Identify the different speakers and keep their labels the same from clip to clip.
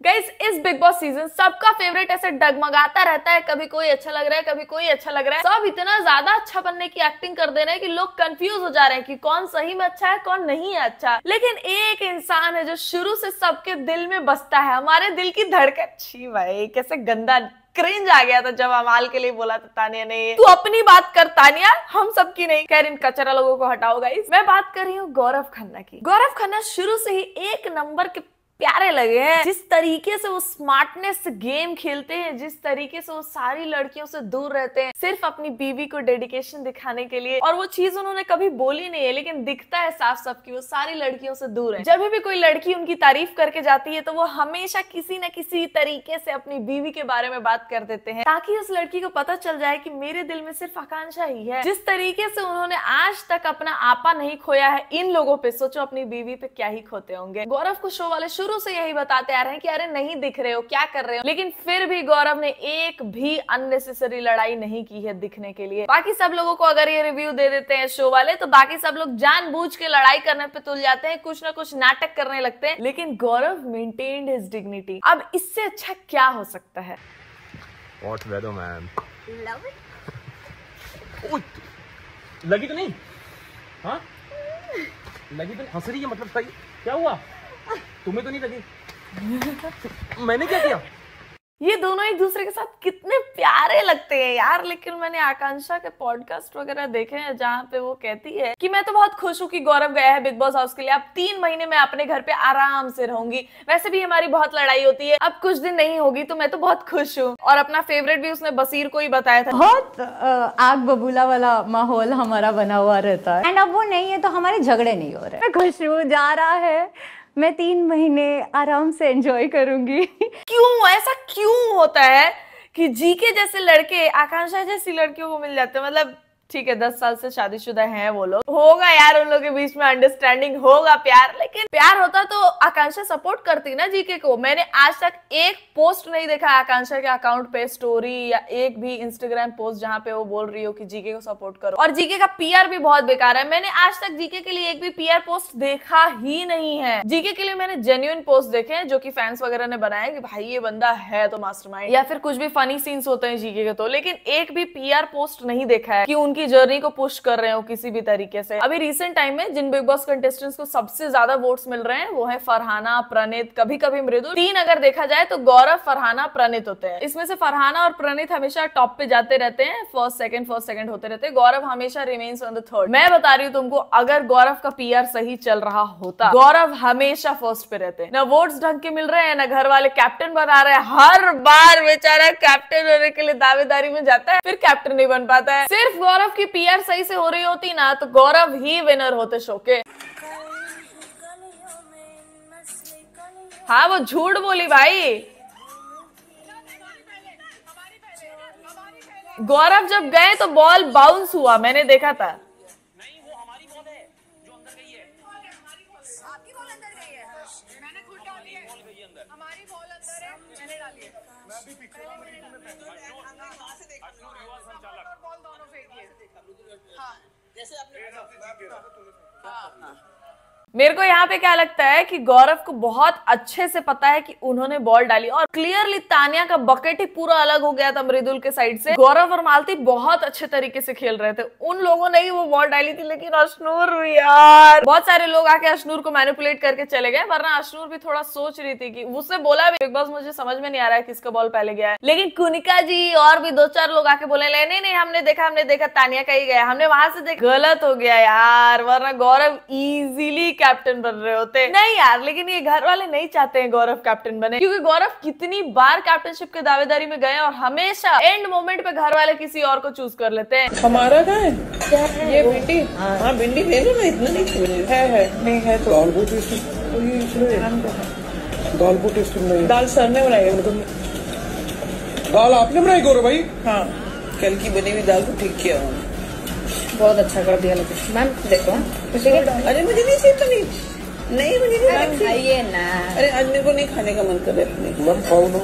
Speaker 1: Guys इस big boss season सबका favourite ऐसे डगमगाता रहता है, कभी कोई अच्छा लग रहा है, कभी कोई अच्छा लग रहा है। सब इतना ज्यादा अच्छा बनने की एक्टिंग कर दे रहे हैं कि लोग कंफ्यूज हो जा रहे हैं कि कौन सही में अच्छा है, कौन नहीं है अच्छा। लेकिन एक इंसान है जो शुरू से सबके दिल में बसता है, हमारे दिल की धड़कन। छी भाई कैसे गंदा क्रिंज आ गया था जब अमाल के लिए बोला था तानिया ने, तू अपनी बात कर तानिया, हम सबकी नहीं। खैर इन कचरा लोगों को हटाओ गाइस। मैं बात कर रही हूँ गौरव खन्ना की। गौरव खन्ना शुरू से ही एक नंबर के प्यारे लगे हैं। जिस तरीके से वो स्मार्टनेस से गेम खेलते हैं, जिस तरीके से वो सारी लड़कियों से दूर रहते हैं सिर्फ अपनी बीवी को डेडिकेशन दिखाने के लिए, और वो चीज उन्होंने कभी बोली नहीं है लेकिन दिखता है साफ साफ कि वो सारी लड़कियों से दूर है। जब भी कोई लड़की उनकी तारीफ करके जाती है तो वो हमेशा किसी न किसी तरीके से अपनी बीवी के बारे में बात कर देते हैं ताकि उस लड़की को पता चल जाए कि मेरे दिल में सिर्फ आकांक्षा ही है। जिस तरीके से उन्होंने आज तक अपना आपा नहीं खोया है इन लोगों पे, सोचो अपनी बीवी पे क्या ही खोते होंगे। गौरव को शो वाले शुरू से यही बताते आ रहे हैं कि अरे नहीं दिख रहे हो, क्या कर रहे हो, लेकिन फिर भी गौरव ने एक भी अननेसेसरी लड़ाई नहीं की है दिखने के लिए। बाकी सब लोगों को अगर ये रिव्यू दे देते हैं शो वाले तो बाकी सब लोग जानबूझ के लड़ाई करने पे तुल जाते हैं, कुछ ना कुछ नाटक करने लगते हैं, लेकिन गौरव मेंटेन्ड हिज डिग्निटी। अब इससे अच्छा क्या हो सकता है?
Speaker 2: What weather, man.
Speaker 3: Love it.
Speaker 2: ओह, लगी तो नहीं? हाँ? लगी तो नहीं? हंस रही है मतलब सही? क्या हुआ? तुम्हें तो नहीं लगी? मैंने क्या किया?
Speaker 1: ये दोनों एक दूसरे के साथ कितने प्यारे लगते हैं यार। लेकिन मैंने आकांक्षा के पॉडकास्ट वगैरह देखे हैं जहाँ पे वो कहती है कि मैं तो बहुत खुश हूँ कि गौरव गया है बिग बॉस हाउस के लिए, अब 3 महीने मैं अपने घर पे आराम से रहूंगी, वैसे भी हमारी बहुत लड़ाई होती है, अब कुछ दिन नहीं होगी तो मैं तो बहुत खुश हूँ। और अपना फेवरेट भी उसने बसीर को ही बताया था।
Speaker 3: बहुत आग बबूला वाला माहौल हमारा बना हुआ रहता है, एंड अब वो नहीं है तो हमारे झगड़े नहीं हो रहे। मैं खुश हूँ, जा रहा है, मैं 3 महीने आराम से एंजॉय करूंगी।
Speaker 1: क्यों ऐसा क्यों होता है कि जीके जैसे लड़के आकांक्षा जैसी लड़कियों को मिल जाते हैं? मतलब ठीक है 10 साल से शादीशुदा हैं वो लोग, होगा यार उन लोगों के बीच में अंडरस्टैंडिंग, होगा प्यार, लेकिन प्यार होता तो आकांक्षा सपोर्ट करती ना जीके को। मैंने आज तक एक पोस्ट नहीं देखा आकांक्षा के अकाउंट पे, स्टोरी या एक भी इंस्टाग्राम पोस्ट जहाँ पे वो बोल रही हो कि जीके को सपोर्ट करो। और जीके का पीआर भी बहुत बेकार है। मैंने आज तक जीके के लिए एक भी पीआर पोस्ट देखा ही नहीं है। जीके के लिए मैंने जेन्युइन पोस्ट देखे हैं जो कि फैंस वगैरह ने बनाए कि भाई ये बंदा है तो मास्टरमाइंड, या फिर कुछ भी फनी सीन्स होते हैं जीके के, तो लेकिन एक भी पीआर पोस्ट नहीं देखा है कि उनकी जर्नी को पुश कर रहे हो किसी भी तरीके से। अभी रिसेंट टाइम में जिन बिग बॉस कंटेस्टेंट्स को सबसे ज्यादा वोट्स मिल रहे हैं वो है फरहाना, प्रणीत, कभी कभी मृदुल। 3 अगर देखा जाए तो गौरव, फरहाना, प्रणीत होते हैं। इसमें से फरहाना और प्रणीत हमेशा टॉप पे जाते रहते हैं, फर्स्ट सेकंड होते रहते हैं। गौरव हमेशा रिमेन्स ऑन द थर्ड। मैं बता रही हूँ तुमको, अगर गौरव का पीआर सही चल रहा होता गौरव हमेशा फर्स्ट पे रहते। ना वोट्स ढंग के मिल रहे हैं, ना घर वाले कैप्टन बना रहे हैं, हर बार बेचारा कैप्टन होने के लिए दावेदारी में जाता है फिर कैप्टन नहीं बन पाता है। सिर्फ गौरव की पीआर सही से हो रही होती ना तो गौरव ही विनर होते शो के। हाँ वो झूठ बोली भाई। गौरव जब गए तो बॉल बाउंस हुआ, मैंने देखा था।
Speaker 2: नहीं वो हमारी बॉल है जो अंदर गई है।
Speaker 4: आपकी बॉल अंदर गई है, मैंने खुद डाली है। हमारी बॉल अंदर है, मैंने डाली है। मैं भी पीछे था, मेरी टीम में वहां से देखा, युवा संचालक बॉल दोनों फेंकी है। हां जैसे आपने
Speaker 1: मेरे को यहाँ पे क्या लगता है कि गौरव को बहुत अच्छे से पता है कि उन्होंने बॉल डाली, और क्लियरली तानिया का बकेट ही पूरा अलग हो गया था मृदुल के साइड से। गौरव और मालती बहुत अच्छे तरीके से खेल रहे थे, उन लोगों ने ही वो बॉल डाली थी, लेकिन अशनूर भी यार, बहुत सारे लोग आके अशनूर को मैनिपुलेट करके चले गए, वरना अशनूर भी थोड़ा सोच रही थी कि उसने बोला भी बिग बॉस मुझे समझ में नहीं आ रहा है किसका बॉल पहले गया है, लेकिन कुनिका जी और भी 2-4 लोग आके बोले नहीं हमने देखा तानिया का ही गया, हमने वहां से देखा। गलत हो गया यार, वरना गौरव इजीली कैप्टन बन रहे होते। नहीं यार, लेकिन ये घर वाले नहीं चाहते हैं गौरव कैप्टन बने, क्योंकि गौरव कितनी बार कैप्टनशिप के दावेदारी में गए और हमेशा एंड मोमेंट पे घर वाले किसी और को चूज कर लेते हैं।
Speaker 5: हमारा कहाँ है? क्या है ये भिंडी? हाँ भिंडी भेजो ना, इतना नहीं है नहीं है तो दाल बहुत टेस्टी, दाल बहुत टेस्टी बनाई। दाल सर ने बनाई है, दाल आपने बनाई गौरव भाई? हाँ कल की बनी हुई दाल को ठीक किया बहुत अच्छा कर दिया। लेकिन मैम देखो, अरे मुझे नहीं चाहिए पनीर, नहीं मुझे नहीं खाइए ना, अरे आज मेरे को नहीं खाने का मन कर रहा है। खाओ ना।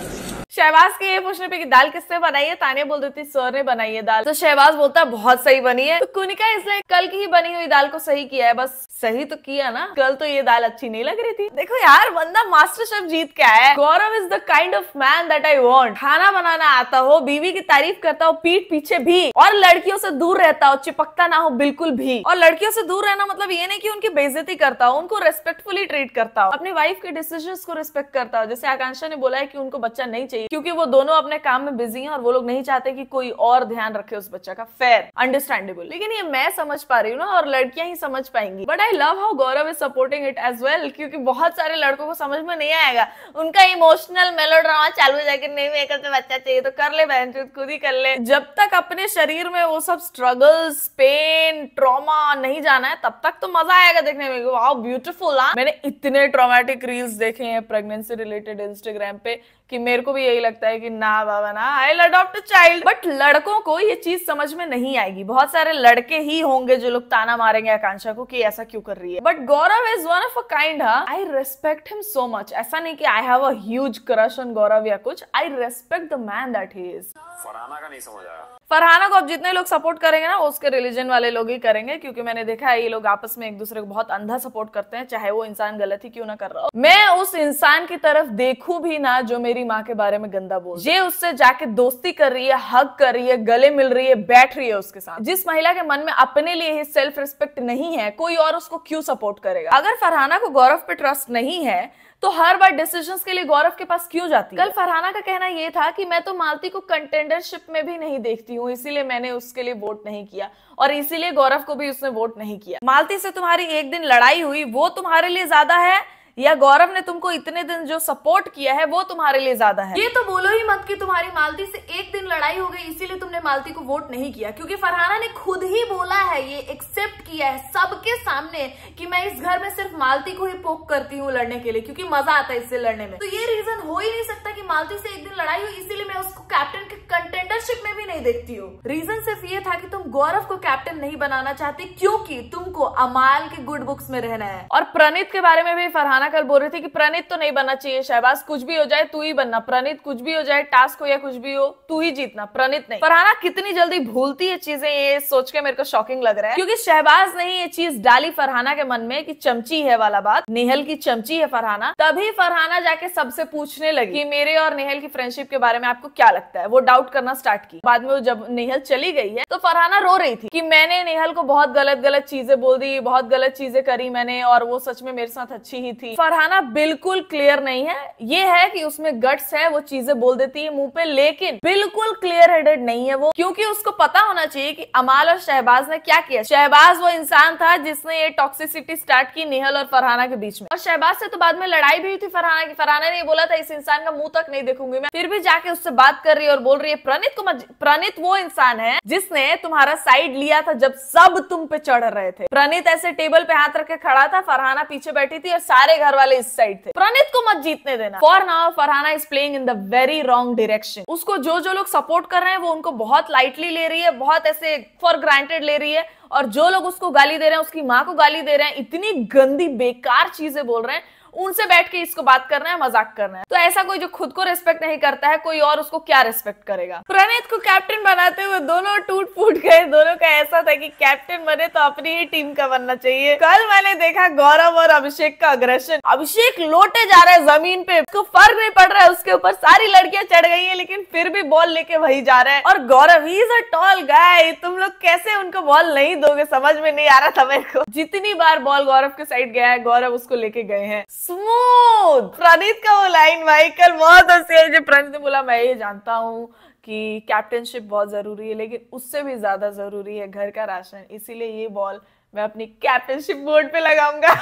Speaker 1: शहबाज के ये पूछने पे कि दाल किसने बनाई है, तानिया बोल देती सर ने बनाई है दाल, तो शहबाज बोलता है बहुत सही बनी है। तो कुनिका इसलिए कल की ही बनी हुई दाल को सही किया है, बस सही तो किया ना, कल तो ये दाल अच्छी नहीं लग रही थी। देखो यार, बंदा मास्टर शेफ जीत के आया है। Gaurav is the kind of man that I want. खाना बनाना आता हो, बीवी की तारीफ करता हो पीठ पीछे भी, और लड़कियों से दूर रहता हो, चिपकता ना हो बिल्कुल भी। और लड़कियों से दूर रहना मतलब ये नहीं कि उनकी बेइज्जती करता हो, उनको रेस्पेक्टफुली ट्रीट करता हो, अपनी वाइफ के डिसीजंस को रिस्पेक्ट करता हो। जैसे आकांक्षा ने बोला है कि उनको बच्चा नहीं चाहिए क्योंकि वो दोनों अपने काम में बिजी हैं और वो लोग नहीं चाहते कि कोई और ध्यान रखे उस बच्चा का। Fair, understandable. लेकिन ये मैं समझ पा रही हूँ ना, और लड़कियां ही समझ पाएंगी। But I love how Gaurav is supporting it as well, क्योंकि बहुत सारे लड़कों को समझ में नहीं आएगा। उनका इमोशनल मेलोड्रामा चालू हो जाएगा, नहीं मेरे को तो बच्चा चाहिए, तो कर ले बहन, खुद ही कर ले। जब तक अपने शरीर में वो सब स्ट्रगल्स, पेन, ट्रॉमा नहीं जाना है तब तक तो मजा आएगा देखने में। Wow beautiful. मैंने इतने ट्रॉमेटिक रील्स देखे हैं प्रेगनेंसी रिलेटेड इंस्टाग्राम पे कि मेरे को भी यही लगता है कि ना बाबा ना, I will adopt a child. But लड़कों को ये चीज समझ में नहीं आएगी। बहुत सारे लड़के ही होंगे जो लोग ताना मारेंगे आकांक्षा को कि ऐसा क्यों कर रही है। But Gaurav is one of a kind. I respect him so much. ऐसा नहीं कि I have a huge crush on Gaurav या कुछ। I respect the man that he is.
Speaker 2: Farhana का नहीं समझ आया।
Speaker 1: फरहाना को अब जितने लोग सपोर्ट करेंगे ना, उसके रिलीजन वाले लोग ही करेंगे, क्योंकि मैंने देखा है ये लोग आपस में एक दूसरे को बहुत अंधा सपोर्ट करते हैं, चाहे वो इंसान गलत ही क्यों ना कर रहा हो। मैं उस इंसान की तरफ देखूं भी ना जो मेरी माँ के बारे में गंदा बोल, ये उससे जाके दोस्ती कर रही है, हग कर रही है, गले मिल रही है, बैठ रही है उसके साथ। जिस महिला के मन में अपने लिए ही सेल्फ रिस्पेक्ट नहीं है, कोई और उसको क्यों सपोर्ट करेगा। अगर फरहाना को गौरव पे ट्रस्ट नहीं है तो हर बार डिसीजंस के लिए गौरव के पास क्यों जाती है। कल फरहाना का कहना ये था कि मैं तो मालती को कंटेंडरशिप में भी नहीं देखती हूँ, इसीलिए मैंने उसके लिए वोट नहीं किया, और इसीलिए गौरव को भी उसने वोट नहीं किया। मालती से तुम्हारी एक दिन लड़ाई हुई, वो तुम्हारे लिए ज्यादा है, या गौरव ने तुमको इतने दिन जो सपोर्ट किया है वो तुम्हारे लिए ज्यादा है। ये तो बोलो ही मत कि तुम्हारी मालती से एक दिन लड़ाई हो गई इसीलिए तुमने मालती को वोट नहीं किया, क्योंकि फरहाना ने खुद ही बोला है, ये एक्सेप्ट किया है सबके सामने कि मैं इस घर में सिर्फ मालती को ही पोक करती हूँ लड़ने के लिए, क्योंकि मजा आता है इससे लड़ने में। तो ये रीजन हो ही नहीं सकता कि मालती से एक दिन लड़ाई हुई इसीलिए मैं उसको कैप्टन के कंटेंडरशिप में भी नहीं देखती हूँ। रीजन सिर्फ ये था कि तुम गौरव को कैप्टन नहीं बनाना चाहती क्योंकि तुमको अमाल के गुड बुक्स में रहना है। और प्रणीत के बारे में भी फरहाना कल बोल रही थी कि प्रणीत तो नहीं बनना चाहिए, शहबाज कुछ भी हो जाए तू ही बनना, प्रणीत कुछ भी हो जाए, टास्क हो या कुछ भी हो तू ही जीतना, प्रणीत नहीं। फरहाना कितनी जल्दी भूलती है चीजें, ये सोच के मेरे को शॉकिंग लग रहा है, क्योंकि शहबाज ने ये चीज डाली फरहाना के मन में कि चमची है वाला बात, नेहल की चमची है फरहाना। तभी फरहाना जाके सबसे पूछने लगी कि मेरे और नेहल की फ्रेंडशिप के बारे में आपको क्या लगता है। वो डाउट करना स्टार्ट की। बाद में जब नेहल चली गई है तो फरहाना रो रही थी कि मैंने नेहल को बहुत गलत गलत चीजें बोल दी, बहुत गलत चीजें करी मैंने, और वो सच में मेरे साथ अच्छी ही थी। फरहाना बिल्कुल क्लियर नहीं है, ये है कि उसमें गट्स है, वो चीजें बोल देती है मुंह पे, लेकिन बिल्कुल क्लियर हेडेड नहीं है वो, क्योंकि उसको पता होना चाहिए कि अमाल और शहबाज ने क्या किया। शहबाज वो इंसान था जिसने ये टॉक्सिसिटी स्टार्ट की नेहल और फरहाना के बीच में, और शहबाज से तो बाद में लड़ाई भी हुई थी फरहाना की। फरहाना ने बोला था इस इंसान का मुंह तक नहीं देखूंगी मैं, फिर भी जाके उससे बात कर रही है और बोल रही है प्रणीत को मत। प्रणीत वो इंसान है जिसने तुम्हारा साइड लिया था जब सब तुम पे चढ़ रहे थे। प्रणीत ऐसे टेबल पे हाथ रख के खड़ा था, फरहाना पीछे बैठी थी और सारे घर वाले इस साइड थे। प्रणीत को मत जीतने देना। For now Farhana is playing in the very wrong direction. उसको जो जो लोग सपोर्ट कर रहे हैं वो उनको बहुत लाइटली ले रही है, बहुत ऐसे फॉर ग्रांटेड ले रही है, और जो लोग उसको गाली दे रहे हैं, उसकी माँ को गाली दे रहे हैं, इतनी गंदी बेकार चीजें बोल रहे हैं, उनसे बैठ के इसको बात करना है, मजाक करना है। तो ऐसा कोई जो खुद को रिस्पेक्ट नहीं करता है, कोई और उसको क्या रिस्पेक्ट करेगा। प्रणीत को कैप्टन बनाते हुए दोनों टूट फूट गए। दोनों का ऐसा था कि कैप्टन बने तो अपनी ही टीम का बनना चाहिए। कल मैंने देखा गौरव और अभिषेक का अग्रेशन। अभिषेक लोटे जा रहा है जमीन पे, उसको फर्क नहीं पड़ रहा है, उसके ऊपर सारी लड़कियां चढ़ गई है, लेकिन फिर भी बॉल लेके वही जा रहा है। और गौरव ही इज अ टॉल गाय, तुम लोग कैसे उनको बॉल नहीं दोगे, समझ में नहीं आ रहा था मेरे को। जितनी बार बॉल गौरव के साइड गया है, गौरव उसको लेके गए हैं स्मूथ। प्रणीत का वो लाइन भाई कल बहुत हंसी आई जब प्रणीत ने बोला मैं ये जानता हूँ कि कैप्टनशिप बहुत जरूरी है, लेकिन उससे भी ज्यादा जरूरी है घर का राशन, इसीलिए ये बॉल मैं अपनी कैप्टनशिप बोर्ड पे लगाऊंगा।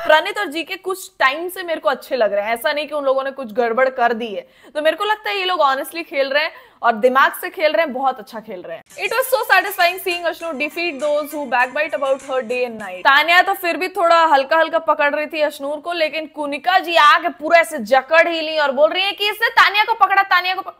Speaker 1: प्रणीत और जीके कुछ टाइम से मेरे को अच्छे लग रहे हैं, ऐसा नहीं कि उन लोगों ने कुछ गड़बड़ कर दी है। तो मेरे को लगता है ये लोग ऑनेस्टली खेल रहे हैं और दिमाग से खेल रहे हैं, बहुत अच्छा खेल रहे हैं। It was so satisfying seeing Ashnoor defeat those who backbite about her day and night. Tania तो फिर भी थोड़ा हल्का हल्का पकड़ रही थी अश्नूर को, लेकिन कुनिका जी आके पूरा ऐसे जकड़ ही ली और बोल रही है कि इसने तानिया को पकड़ा, तानिया को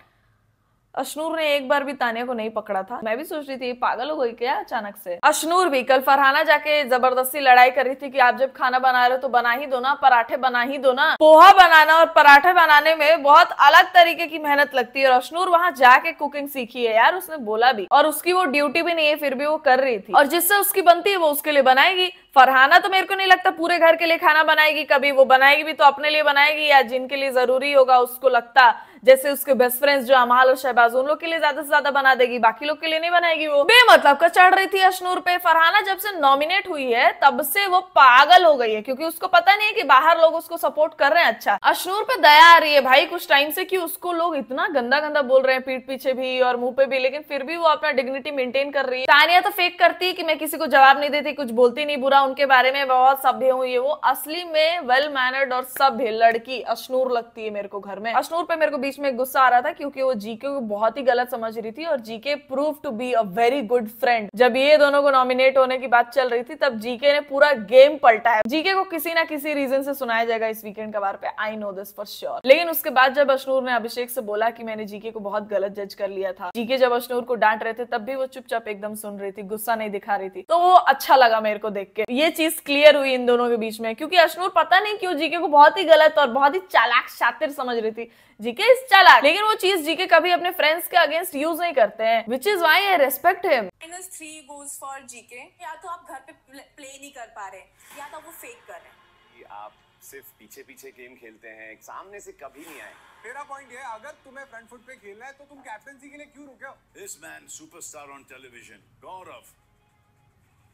Speaker 1: अशनूर ने एक बार भी तानिया को नहीं पकड़ा था। मैं भी सोच रही थी पागल हो गई क्या अचानक से। अशनूर भी कल फरहाना जाके जबरदस्ती लड़ाई कर रही थी कि आप जब खाना बना रहे हो तो बना ही दो ना, पराठे बना ही दो ना। पोहा बनाना और पराठे बनाने में बहुत अलग तरीके की मेहनत लगती है और अशनूर वहां जाके कुकिंग सीखी है यार, उसने बोला भी, और उसकी वो ड्यूटी भी नहीं है फिर भी वो कर रही थी, और जिससे उसकी बनती है वो उसके लिए बनाएगी। फरहाना तो मेरे को नहीं लगता पूरे घर के लिए खाना बनाएगी कभी, वो बनाएगी भी तो अपने लिए बनाएगी या जिनके लिए जरूरी होगा उसको लगता, जैसे उसके बेस्ट फ्रेंड्स जो अमाल और शहबाज, उन लोग के लिए ज्यादा से ज्यादा बना देगी, बाकी लोग के लिए नहीं बनाएगी। वो बेमतलब का चढ़ रही थी अशनूर पे। फरहाना जब से नॉमिनेट हुई है तब से वो पागल हो गई है, क्योंकि उसको पता नहीं है कि बाहर लोग उसको सपोर्ट कर रहे हैं। अच्छा, अशनूर पे दया आ रही है भाई कुछ टाइम से कि उसको लोग इतना गंदा गंदा बोल रहे हैं पीठ पीछे भी और मुंह पे भी, लेकिन फिर भी वो अपना डिग्निटी मेंटेन कर रही है। तानिया तो फेक करती है कि मैं किसी को जवाब नहीं देती, कुछ बोलती नहीं बुरा उनके बारे में, बहुत सभ्य हूँ ये वो। असली में वेल मैनर्ड और सभ्य लड़की अशनूर लगती है मेरे को घर में। अशनूर पे मेरे को बीच में गुस्सा आ रहा था क्योंकि वो जीके को बहुत ही गलत समझ रही थी और GK prove to be a very good friend. जब ये दोनों को नॉमिनेट होने की बात चल रही थी तब जीके ने पूरा गेम पलटा है। जीके को किसी ना किसी रीजन से सुनाया जाएगा इस वीकेंड कबार पे, I know this for sure. लेकिन उसके बाद जब अशनूर ने अभिषेक से बोला कि मैंने जीके को बहुत गलत जज कर लिया था, जीके जब अशनूर को डांट रहे थे तब भी वो चुपचाप एकदम सुन रही थी, गुस्सा नहीं दिखा रही थी, तो वो अच्छा लगा मेरे को देख के। ये चीज क्लियर हुई इन दोनों के बीच में, क्योंकि अशनूर पता नहीं क्यों जीके को बहुत ही गलत और बहुत ही चालाक शातिर समझ रही थी। जीके इज चालाक, लेकिन वो चीज जीके कभी अपने फ्रेंड्स के अगेंस्ट यूज नहीं करते हैं, which is why I respect him.
Speaker 4: -3 goes for GK। या तो आप घर पे प्ले नहीं कर पा रहे या तो वो फेक कर रहे हैं।
Speaker 6: आप सिर्फ पीछे पीछे गेम खेलते हैं, सामने से कभी नहीं आए।
Speaker 7: मेरा पॉइंट ये है, अगर तुम्हें फ्रंट फुट पे खेलना है तो तुम कैप्टनसी के लिए क्यों रुके हो?
Speaker 8: This man, superstar on television, Gaurav.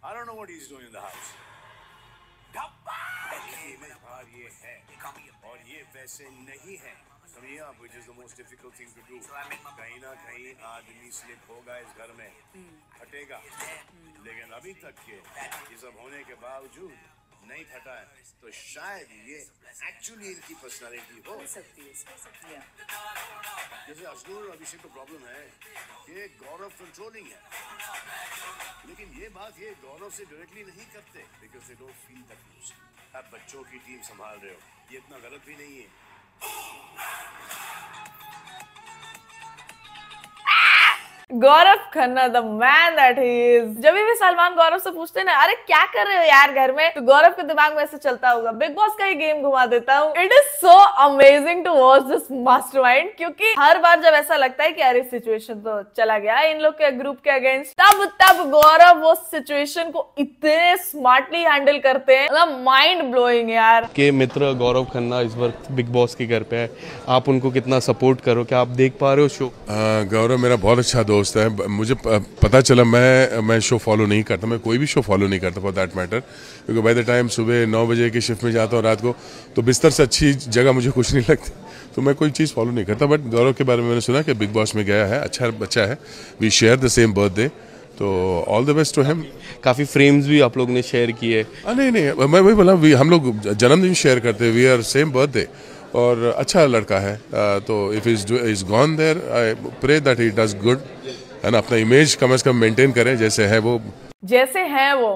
Speaker 8: I don't know what he's doing in the house. ये है और ये वैसे नहीं है, which is the most difficult thing to do. कहीं ना कहीं आदमी स्लिप होगा इस घर में, फटेगा, लेकिन अभी तक के ये सब होने के बावजूद नहीं फटा है, तो शायद ये एक्चुअली इनकी पर्सनालिटी हो सकती है। जैसे अशनूर और अभिषेक को प्रॉब्लम है कि गौरव कंट्रोलिंग है, लेकिन ये बात ये गौरव से डायरेक्टली नहीं करते because they don't feel that close. आप बच्चों की टीम संभाल रहे हो, ये इतना गलत भी नहीं है।
Speaker 1: Gaurav Khanna the man that he is. जब भी सलमान गौरव से पूछते ना अरे क्या कर रहे हो यार घर में, तो गौरव के दिमाग में ऐसे चलता होगा बिग बॉस का ही गेम घुमा देता हूँ। It is so amazing to watch this mastermind, क्योंकि हर बार जब ऐसा लगता है कि अरे सिचुएशन तो चला गया इन लोग के ग्रुप के अगेंस्ट, तब गौरव वो सिचुएशन को इतने स्मार्टली हैंडल करते हैं, मतलब माइंड ब्लोइंग यार।
Speaker 9: के मित्र गौरव खन्ना इस वक्त बिग बॉस के घर पे है, आप उनको कितना सपोर्ट करो, क्या आप देख पा रहे हो शो?
Speaker 10: गौरव मेरा बहुत अच्छा दोस्त है। मुझे पता चला, मैं शो फॉलो नहीं करता, मैं कोई भी शो फॉलो नहीं करता फॉर दैट मैटर, क्योंकि बाय द टाइम सुबह 9 बजे की शिफ्ट में जाता हूँ रात को, तो बिस्तर से अच्छी जगह मुझे कुछ नहीं लगती, तो मैं कोई चीज़ फॉलो नहीं करता। बट गौरव के बारे में मैंने सुना कि बिग बॉस में गया है, अच्छा बच्चा है, we share the same birthday, तो all the best to him.
Speaker 9: काफ़ी फ्रेम्स भी आप लोग ने शेयर किए।
Speaker 10: नहीं, मैं वही बोला, हम लोग जन्मदिन शेयर करते हैं, वी आर सेम बर्थडे, और अच्छा लड़का है, तो if is gone there I pray that he does good, है ना, अपना इमेज कम से कम मेंटेन करें जैसे है वो।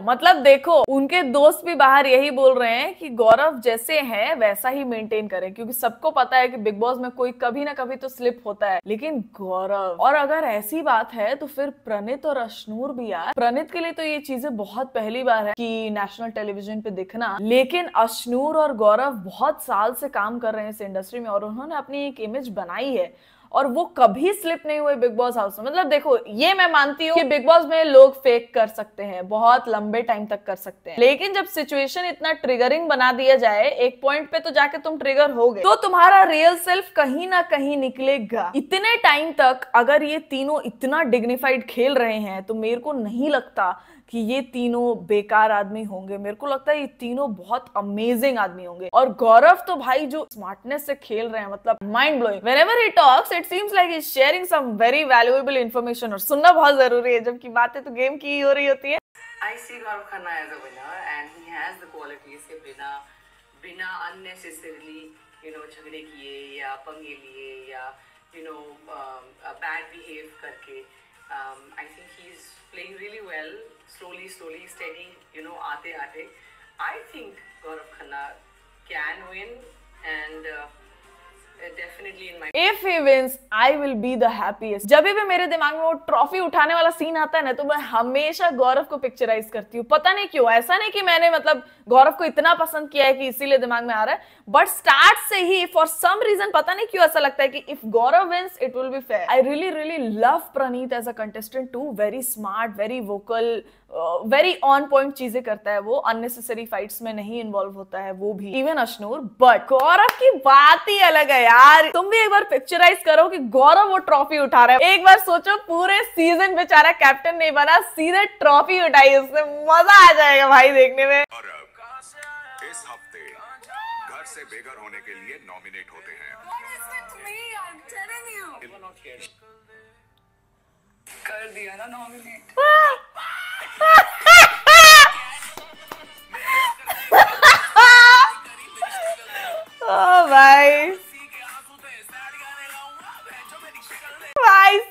Speaker 1: मतलब देखो उनके दोस्त भी बाहर यही बोल रहे हैं कि गौरव जैसे हैं वैसा ही मेंटेन करें, क्योंकि सबको पता है कि बिग बॉस में कोई कभी ना कभी तो स्लिप होता है, लेकिन गौरव, और अगर ऐसी बात है तो फिर प्रणीत और अशनूर भी यार। प्रणीत के लिए तो ये चीजें बहुत पहली बार है कि नेशनल टेलीविजन पे दिखना, लेकिन अशनूर और गौरव बहुत साल से काम कर रहे हैं इस इंडस्ट्री में और उन्होंने अपनी एक इमेज बनाई है और वो कभी स्लिप नहीं हुए बिग बॉस हाउस में। मतलब देखो, ये मैं मानती हूँ कि बिग बॉस में लोग फेक कर सकते हैं, बहुत लंबे टाइम तक कर सकते हैं, लेकिन जब सिचुएशन इतना ट्रिगरिंग बना दिया जाए, एक पॉइंट पे तो जाके तुम ट्रिगर हो गए, तो तुम्हारा रियल सेल्फ कहीं ना कहीं निकलेगा। इतने टाइम तक अगर ये तीनों इतना डिग्निफाइड खेल रहे हैं तो मेरे को नहीं लगता कि ये तीनों बेकार आदमी होंगे, मेरे को लगता है ये तीनों बहुत अमेजिंग आदमी होंगे। और गौरव तो भाई जो स्मार्टनेस से खेल रहे हैं, मतलब mind blowing. Whenever he talks it seems like he is sharing some very valuable information, और सुनना बहुत जरूरी है, जबकि बातें तो गेम की ही हो रही होती है।
Speaker 5: I see Gaurav Khanna as a winner and he has the qualities के बिना unnecessarily झगड़े किए या पंगे लिए या bad behave करके, I think he's playing really well, slowly steady, आते I think Gaurav Khanna can win and definitely
Speaker 4: definitely in my.
Speaker 1: If he wins, I will be the happiest. जब भी मेरे दिमाग में वो ट्रॉफी उठाने वाला सीन आता है ना, तो मैं हमेशा गौरव को पिक्चराइज करती हूँ. पता नहीं क्यों, ऐसा नहीं कि मैंने मतलब गौरव को इतना पसंद किया है कि इसीलिए दिमाग में आ रहा है, बट स्टार्ट से ही फॉर सम रीजन पता नहीं क्यों ऐसा लगता है कि if Gaurav wins it will be fair. I really love Praneet as a contestant too. Very smart, very vocal, very on point चीजें करता है वो. अननेसेसरी फाइट्स में नहीं इन्वॉल्व होता है वो भी. इवन अश्नूर. बट गौरव की बात ही अलग है यार. तुम भी एक बार पिक्चराइज करो कि गौरव वो ट्रॉफी उठा रहा है. एक बार सोचो, पूरे सीजन बेचारा कैप्टन नहीं बना, सीधे ट्रॉफी उठाई उसने. मजा आ जाएगा भाई देखने में.
Speaker 8: और अब इस हफ्ते घर से बेघर होने के लिए नॉमिनेट होते हैं.
Speaker 4: कर दिया ना नॉमिनेट.
Speaker 1: ओ भाई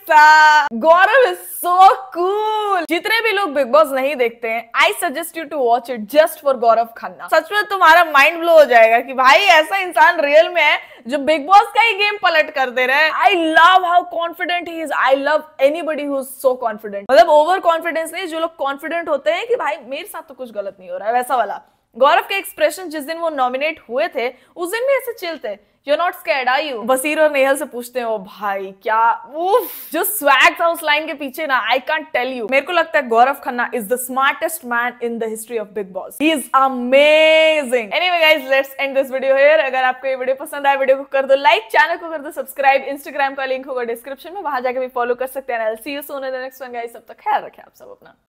Speaker 1: साहब, गौरव इज सो कूल. जितने भी लोग बिग बॉस नहीं देखते हैं, I suggest you to watch it just for Gaurav Khanna. सच में तुम्हारा माइंड ब्लो हो जाएगा कि भाई ऐसा इंसान रियल में है जो बिग बॉस का ही गेम पलट कर दे रहा है. आई love how confident he is. I love anybody who is so confident. मतलब ओवर कॉन्फिडेंस नहीं, जो लोग कॉन्फिडेंट होते हैं कि भाई मेरे साथ तो कुछ गलत नहीं हो रहा है, वैसा वाला. गौरव के एक्सप्रेशन जिस दिन वो नॉमिनेट हुए थे, उस दिन भी ऐसे चिल थे. You're not scared, are you? Wasir और नेहल से पूछते हैं, ओ भाई क्या जो स्वैग था उस लाइन के पीछे ना, I can't tell you. मेरे को लगता है Gaurav Khanna is the smartest man in the history of Big Boss. He is amazing. Anyway guys, let's end this video here. अगर आपको ये वीडियो पसंद आया, वीडियो को कर दो लाइक, चैनल को कर दो सब्सक्राइब. इंस्टाग्राम का लिंक होगा डिस्क्रिप्शन में, वहां जाके भी फॉलो कर सकते हैं. I'll see you soon in the next one guys. तब तक ख्याल रखें आप सब अपना.